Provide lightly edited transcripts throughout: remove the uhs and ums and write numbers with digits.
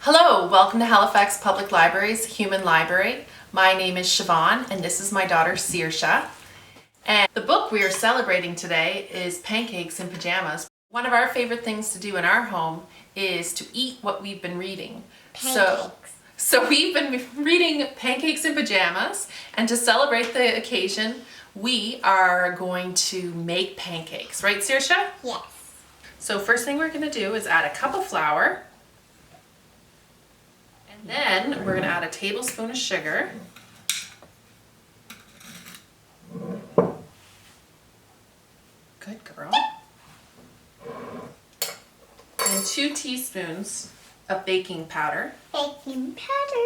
Hello, welcome to Halifax Public Library's Human Library. My name is Siobhan and this is my daughter Saoirse. And the book we are celebrating today is Pancakes in Pajamas. One of our favorite things to do in our home is to eat what we've been reading. So we've been reading Pancakes in Pajamas, and to celebrate the occasion, we are going to make pancakes. Right, Saoirse? Yes. So first thing we're going to do is add a cup of flour. And then we're going to add a tablespoon of sugar. Good girl. And 2 teaspoons of baking powder. Baking powder.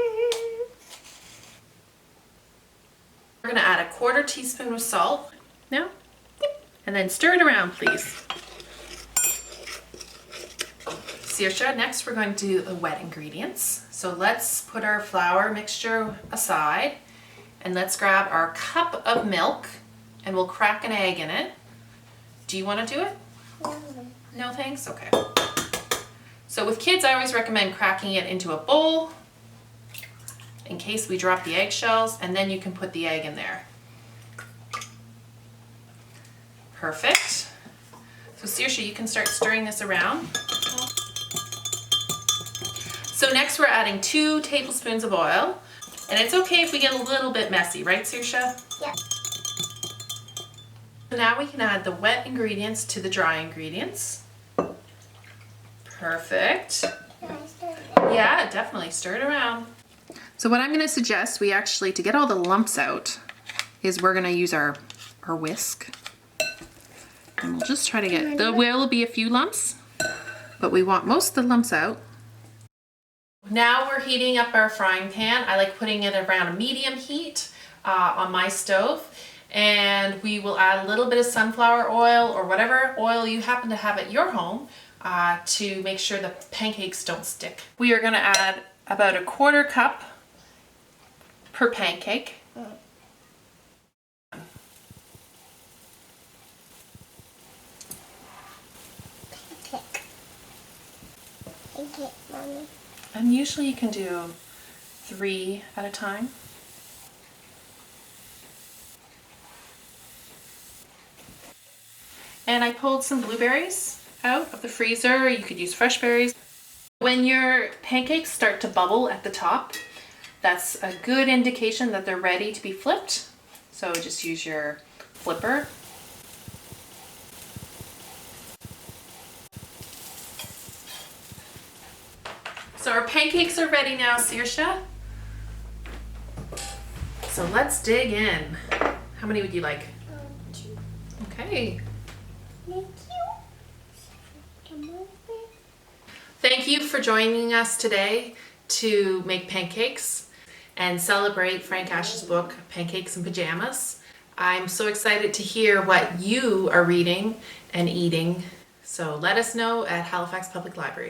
We're going to add a 1/4 teaspoon of salt. Now, and then stir it around, please. Saoirse, next we're going to do the wet ingredients. So let's put our flour mixture aside and let's grab our cup of milk and we'll crack an egg in it. Do you want to do it? No thanks? Okay. So with kids, I always recommend cracking it into a bowl in case we drop the eggshells, and then you can put the egg in there. Perfect. So Saoirse, you can start stirring this around. So next we're adding 2 tablespoons of oil, and it's okay if we get a little bit messy, right Saoirse? Yeah. So now we can add the wet ingredients to the dry ingredients. Perfect. Yeah, definitely stir it around. So what I'm going to suggest, to get all the lumps out, is we're going to use our whisk. And we'll just try to get, there will be a few lumps, but we want most of the lumps out. Now we're heating up our frying pan. I like putting it around a medium heat on my stove. And we will add a little bit of sunflower oil or whatever oil you happen to have at your home to make sure the pancakes don't stick. We are going to add about a 1/4 cup per pancake. Pancake, Mommy. And usually you can do 3 at a time. And I pulled some blueberries out of the freezer. You could use fresh berries. When your pancakes start to bubble at the top, that's a good indication that they're ready to be flipped. So just use your flipper. So our pancakes are ready now, Saoirse. So let's dig in. How many would you like? 2. Okay. Thank you. Come over. Thank you for joining us today to make pancakes and celebrate Frank Ash's book, Pancakes in Pajamas. I'm so excited to hear what you are reading and eating. So let us know at Halifax Public Libraries.